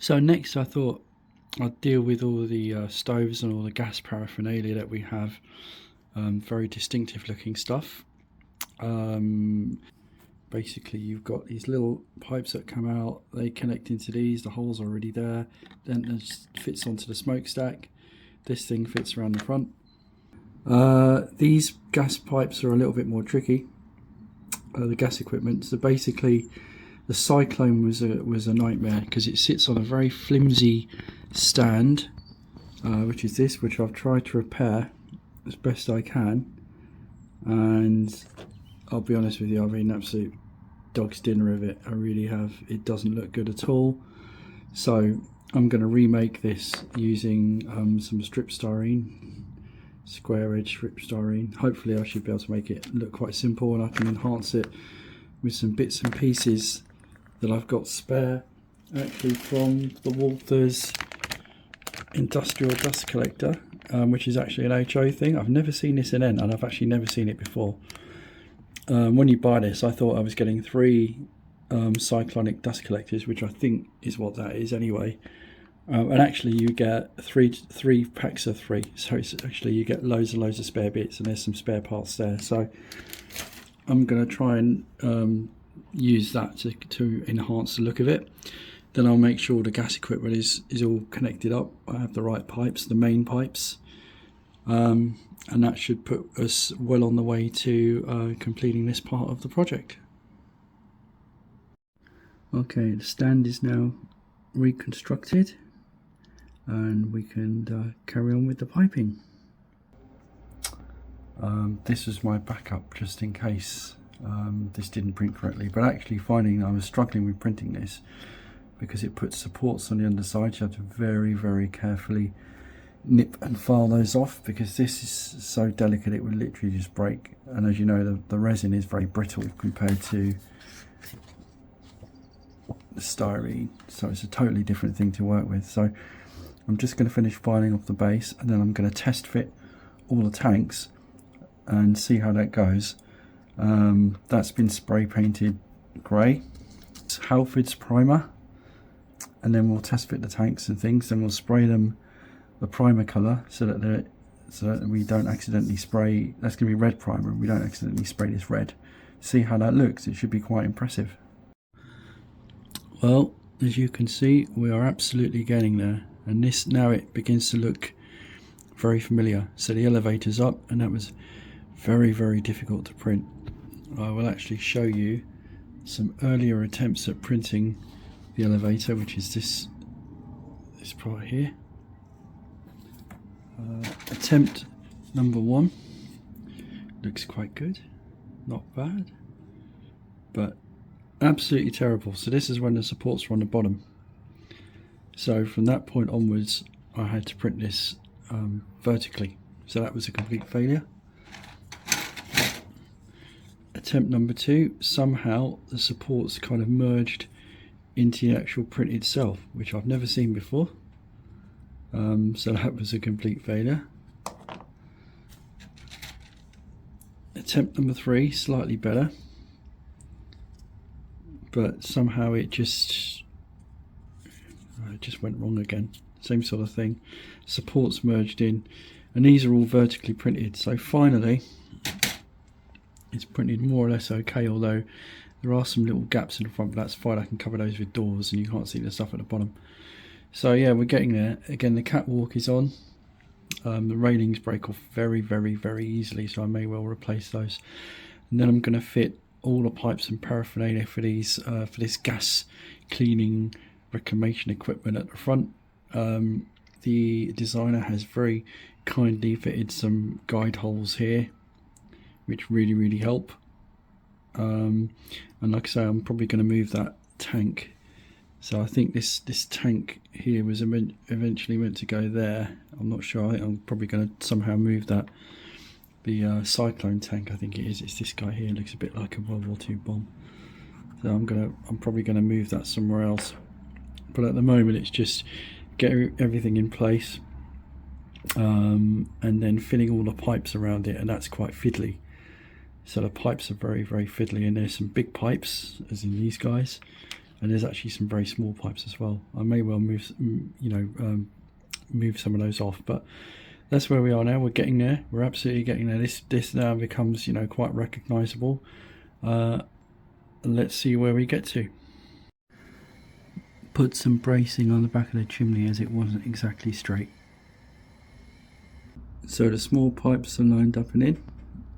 So next I thought I'd deal with all the stoves and all the gas paraphernalia that we have. Very distinctive looking stuff. Basically you've got these little pipes that come out, they connect into these, the hole's already there, then it fits onto the smokestack. This thing fits around the front. These gas pipes are a little bit more tricky, the gas equipment. So basically the Cyclone was a nightmare because it sits on a very flimsy stand, which is this, which I've tried to repair as best I can, and I'll be honest with you, I've made an absolute dog's dinner of it. I really have. It doesn't look good at all. So I'm going to remake this using some strip styrene, square edge strip styrene. Hopefully I should be able to make it look quite simple, and I can enhance it with some bits and pieces that I've got spare, actually from the Walthers industrial dust collector, which is actually an HO thing. I've never seen this in N, and I've actually never seen it before. When you buy this, I thought I was getting 3 cyclonic dust collectors, which I think is what that is anyway. And actually you get three packs of 3, so it's actually you get loads and loads of spare bits, and there's some spare parts there. So I'm going to try and use that to enhance the look of it. Then I'll make sure the gas equipment is all connected up. I have the right pipes, the main pipes, and that should put us well on the way to completing this part of the project. Okay, the stand is now reconstructed, and we can carry on with the piping. This was my backup just in case this didn't print correctly, but actually finding I was struggling with printing this because it puts supports on the underside. You have to very carefully nip and file those off, because this is so delicate it would literally just break. And as you know, the resin is very brittle compared to the styrene, so it's a totally different thing to work with. So I'm just going to finish filing off the base, and then I'm going to test fit all the tanks and see how that goes. That's been spray painted grey. It's Halford's primer, and then we'll test fit the tanks and things, then we'll spray them the primer colour so that we don't accidentally spray. That's going to be red primer, and we don't accidentally spray this red. See how that looks. It should be quite impressive. Well, as you can see, we are absolutely getting there, and this now it begins to look very familiar. So the elevator's up, and that was very difficult to print. I will actually show you some earlier attempts at printing the elevator, which is this part here. Attempt number 1 looks quite good, not bad, but absolutely terrible. So this is when the supports are on the bottom. So from that point onwards I had to print this vertically, so that was a complete failure. Attempt number 2, somehow the supports kind of merged into the actual print itself, which I've never seen before. So that was a complete failure. Attempt number 3, slightly better, but somehow it just went wrong again. Same sort of thing. Supports merged in, and these are all vertically printed. So finally it's printed more or less okay, although there are some little gaps in the front, but that's fine. I can cover those with doors and you can't see the stuff at the bottom. So yeah, we're getting there. Again, the catwalk is on. The railings break off very easily, so I may well replace those. And then I'm going to fit all the pipes and paraphernalia for these for this gas cleaning reclamation equipment at the front. The designer has very kindly fitted some guide holes here, which really help. And like I say, I'm probably going to move that tank. So I think this tank here was eventually meant to go there. I'm not sure. I think I'm probably going to somehow move that. The Cyclone tank, I think it is. It's this guy here. It looks a bit like a World War II bomb. So I'm probably going to move that somewhere else. But at the moment, it's just get everything in place, and then filling all the pipes around it, and that's quite fiddly. So the pipes are very fiddly, and there's some big pipes, as in these guys, and there's actually some very small pipes as well. I may well move move some of those off, but that's where we are now. We're getting there. We're absolutely getting there. This now becomes quite recognizable. Let's see where we get to. Put some bracing on the back of the chimney as it wasn't exactly straight. So the small pipes are lined up and in,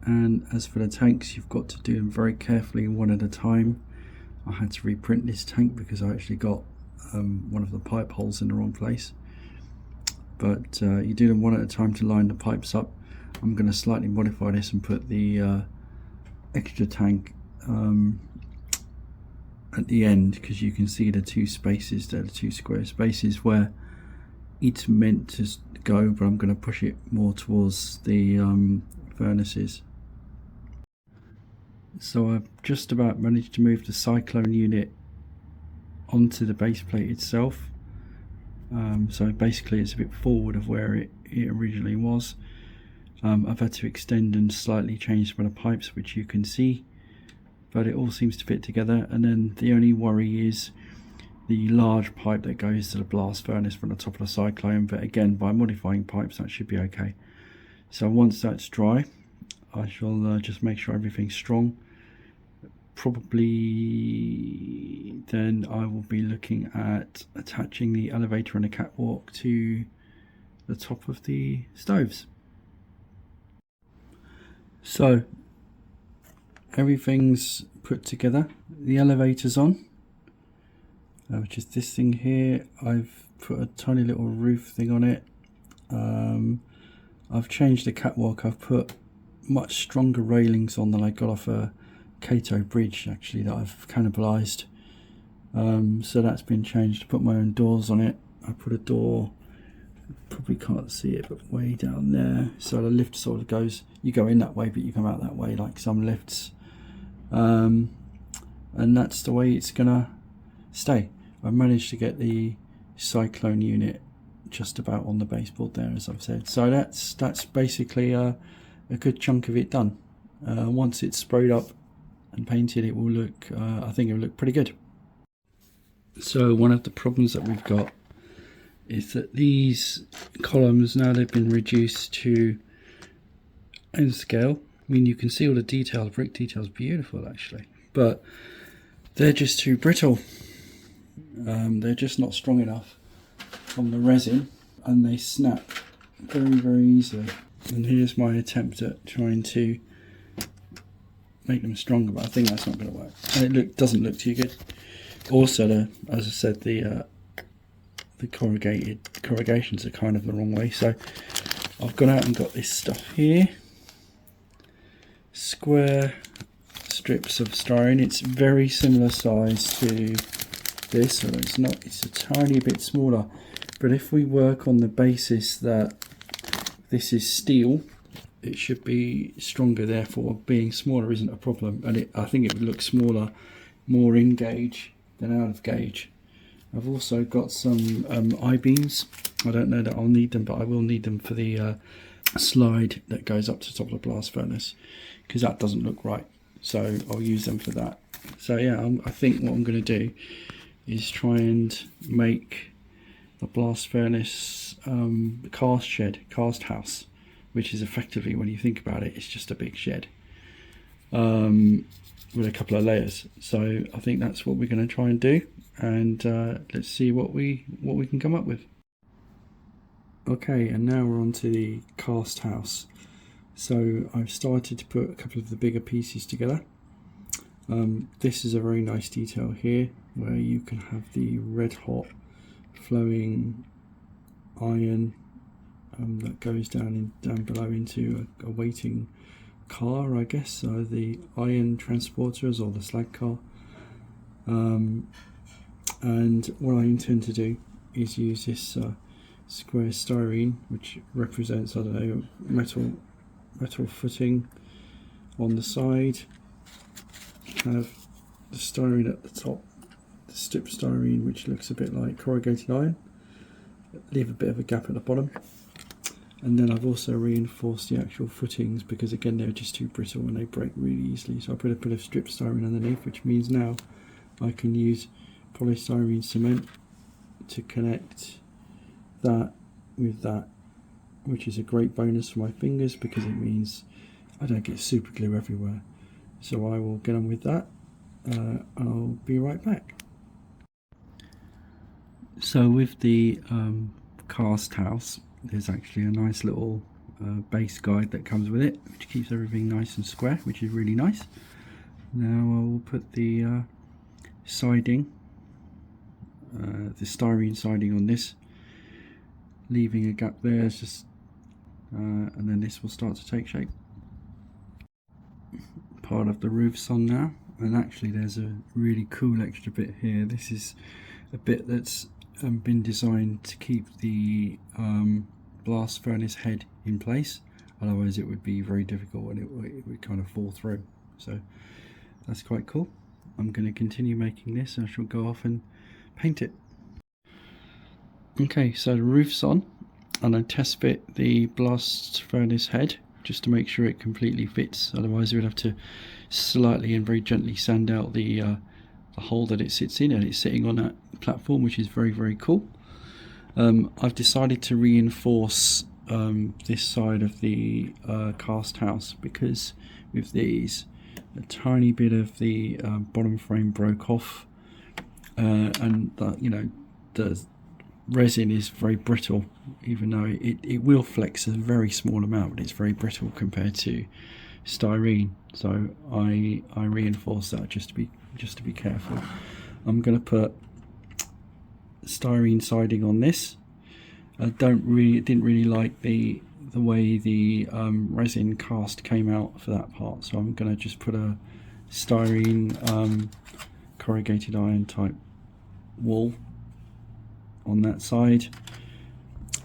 and as for the tanks, you've got to do them very carefully, one at a time. I had to reprint this tank because I actually got one of the pipe holes in the wrong place, but you do them one at a time to line the pipes up. I'm going to slightly modify this and put the extra tank at the end, because you can see the two spaces there, the two square spaces where it's meant to go, but I'm going to push it more towards the furnaces. So I've just about managed to move the cyclone unit onto the base plate itself. So basically it's a bit forward of where it originally was. I've had to extend and slightly change some of the pipes, which you can see, but it all seems to fit together. And then the only worry is the large pipe that goes to the blast furnace from the top of the cyclone, but again, by modifying pipes that should be okay. So once that's dry, I shall just make sure everything's strong. Probably then I will be looking at attaching the elevator and the catwalk to the top of the stoves. So everything's put together. The elevator's on, which is this thing here. I've put a tiny little roof thing on it. I've changed the catwalk. I've put much stronger railings on than I got off a Cato bridge, actually, that I've cannibalized. So that's been changed. I put my own doors on it. I put a door, probably can't see it, but way down there, so the lift sort of goes, you go in that way but you come out that way, like some lifts, and that's the way it's gonna stay. I've managed to get the cyclone unit just about on the baseboard there, as I've said, so that's basically a good chunk of it done. Once it's sprayed up and painted, it will look, I think it will look pretty good. So one of the problems that we've got is that these columns, now they've been reduced to N scale. I mean, you can see all the detail, the brick detail is beautiful actually, but they're just too brittle. They're just not strong enough from the resin, and they snap very easily. And here's my attempt at trying to make them stronger, but I think that's not going to work, and it doesn't look too good. Also, as I said, the corrugations are kind of the wrong way, so I've gone out and got this stuff here, square strips of styrene. It's very similar size to this, or it's not, it's a tiny bit smaller, but if we work on the basis that this is steel, it should be stronger, therefore being smaller isn't a problem, and I think it would look smaller, more in gauge than out of gauge. I've also got some I-beams. I don't know that I'll need them, but I will need them for the slide that goes up to the top of the blast furnace, because that doesn't look right, so I'll use them for that. So yeah, I think what I'm going to do is try and make the blast furnace cast house, which is effectively, when you think about it, it's just a big shed with a couple of layers. So I think that's what we're going to try and do, and let's see what we can come up with. Okay, and now we're on to the cast house. So I've started to put a couple of the bigger pieces together. This is a very nice detail here, where you can have the red hot flowing iron that goes down below into a waiting car, I guess, so the iron transporters or the slag car. And what I intend to do is use this square styrene, which represents, I don't know, metal footing on the side. Have the styrene at the top, the strip styrene, which looks a bit like corrugated iron. Leave a bit of a gap at the bottom. And then I've also reinforced the actual footings, because again they're just too brittle and they break really easily. So I put a bit of strip styrene underneath, which means now I can use polystyrene cement to connect that with that, which is a great bonus for my fingers because it means I don't get super glue everywhere. So I will get on with that. I'll be right back. So with the cast house, there's actually a nice little base guide that comes with it, which keeps everything nice and square, which is really nice. Now I will put the siding, the styrene siding on this, leaving a gap there, just and then this will start to take shape. Part of the roof's on now, and actually there's a really cool extra bit here. This is a bit that's been designed to keep the blast furnace head in place, otherwise it would be very difficult and it would kind of fall through. So that's quite cool. I'm going to continue making this. I shall go off and paint it. Okay, so the roof's on, and I test fit the blast furnace head just to make sure it completely fits, otherwise you would have to slightly and very gently sand out the hole that it sits in, and it's sitting on that platform, which is very cool. I've decided to reinforce this side of the cast house because with these a tiny bit of the bottom frame broke off, and the resin is very brittle, even though it will flex a very small amount, but it's very brittle compared to styrene. So I reinforce that just to be careful. I'm going to put styrene siding on this. I didn't really like the way the resin cast came out for that part, so I'm going to just put a styrene corrugated iron type wall on that side.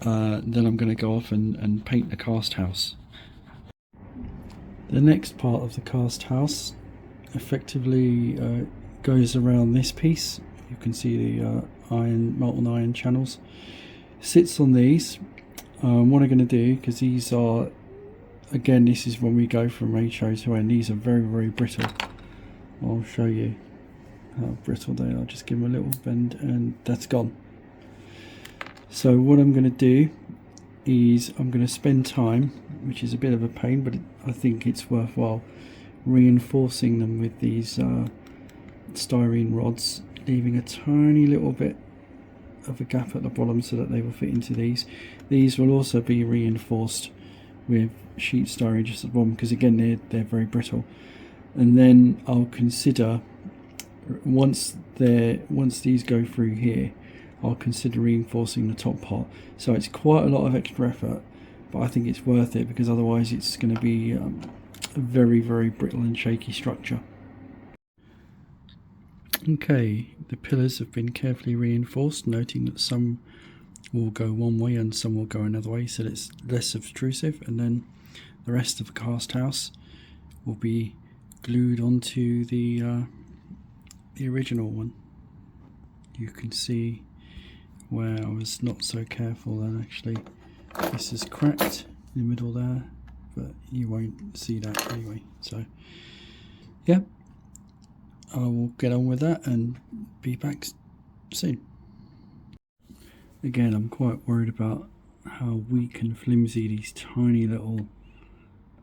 Then I'm going to go off and paint the cast house. The next part of the cast house effectively goes around this piece. You can see the molten iron channels. Sits on these. What I'm going to do, because these are, again, this is when we go from HO to N, these are very brittle. I'll show you how brittle they are. I'll just give them a little bend and that's gone. So what I'm going to do is I'm going to spend time, which is a bit of a pain, but I think it's worthwhile, reinforcing them with these styrene rods, leaving a tiny little bit of a gap at the bottom so that they will fit into these. These will also be reinforced with sheet styrene just at the bottom, because again they're very brittle. And then I'll consider, once these go through here, I'll consider reinforcing the top part. So it's quite a lot of extra effort, but I think it's worth it, because otherwise it's going to be a very brittle and shaky structure. Okay, the pillars have been carefully reinforced, noting that some will go one way and some will go another way, so it's less obtrusive, and then the rest of the cast house will be glued onto the original one. You can see where I was not so careful, and actually this is cracked in the middle there, but you won't see that anyway. So yeah, I will get on with that and be back soon. Again, I'm quite worried about how weak and flimsy these tiny little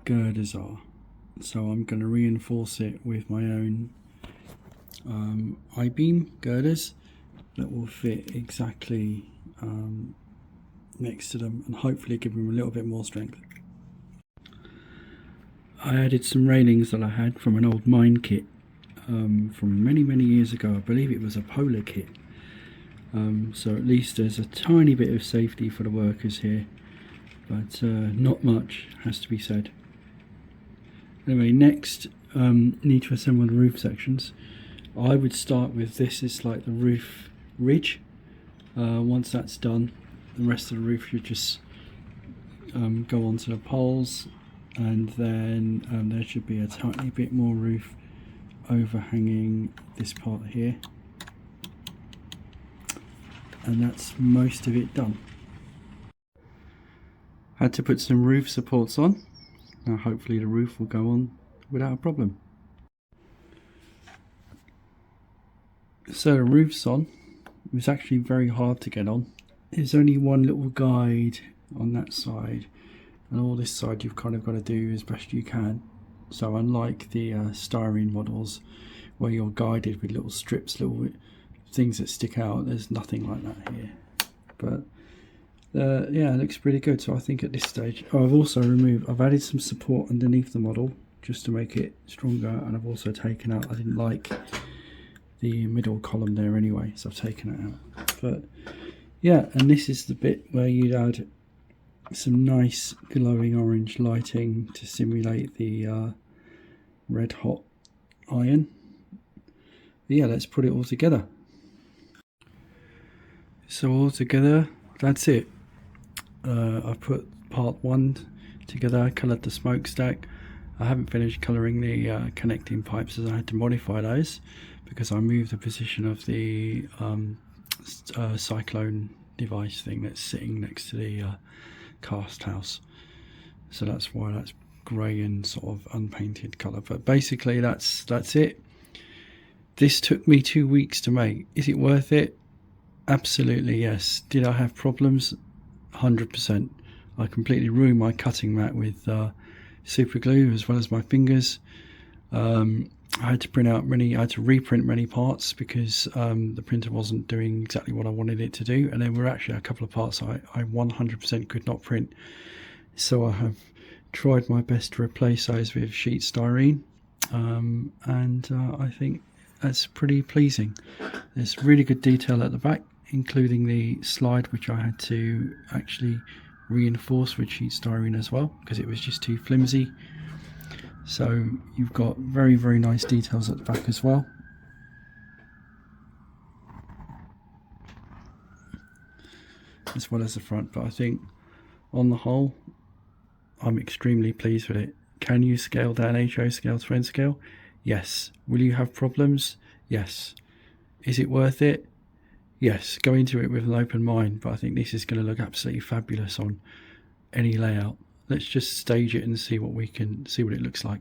girders are, so I'm going to reinforce it with my own I-beam girders that will fit exactly next to them and hopefully give them a little bit more strength. I added some railings that I had from an old mine kit from many years ago. I believe it was a Polar kit, so at least there's a tiny bit of safety for the workers here, but not much, has to be said. Anyway, next need to assemble the roof sections. I would start with this. It's like the roof ridge. Once that's done, the rest of the roof should just go onto the poles, and then there should be a tiny bit more roof overhanging this part here, and that's most of it done. Had to put some roof supports on. Now hopefully the roof will go on without a problem. So the roof's on. It was actually very hard to get on. There's only one little guide on that side, and all this side you've kind of got to do as best you can. So unlike the styrene models where you're guided with little strips, little things that stick out, there's nothing like that here. But yeah, it looks pretty good. So I think at this stage, I've added some support underneath the model just to make it stronger, and I've also taken out, I didn't like the middle column there anyway, so I've taken it out. But yeah, and this is the bit where you'd add some nice glowing orange lighting to simulate the red hot iron. But yeah, let's put it all together. So all together, that's it. I've put part 1 together, coloured the smokestack. I haven't finished colouring the connecting pipes, as I had to modify those because I moved the position of the cyclone device thing that's sitting next to the cast house. So that's why that's grey and sort of unpainted colour. But basically that's it. This took me 2 weeks to make. Is it worth it? Absolutely yes. Did I have problems? 100%. I completely ruined my cutting mat with super glue as well as my fingers. I had to reprint many parts because the printer wasn't doing exactly what I wanted it to do, and there were actually a couple of parts I 100% could not print. So I have tried my best to replace those with sheet styrene, and I think that's pretty pleasing. There's really good detail at the back, including the slide, which I had to actually reinforce with sheet styrene as well because it was just too flimsy. So you've got very, very nice details at the back as well. As well as the front, but I think on the whole I'm extremely pleased with it. Can you scale down HO scale to N scale? Yes. Will you have problems? Yes. Is it worth it? Yes. Go into it with an open mind, but I think this is going to look absolutely fabulous on any layout. Let's just stage it and see what it looks like.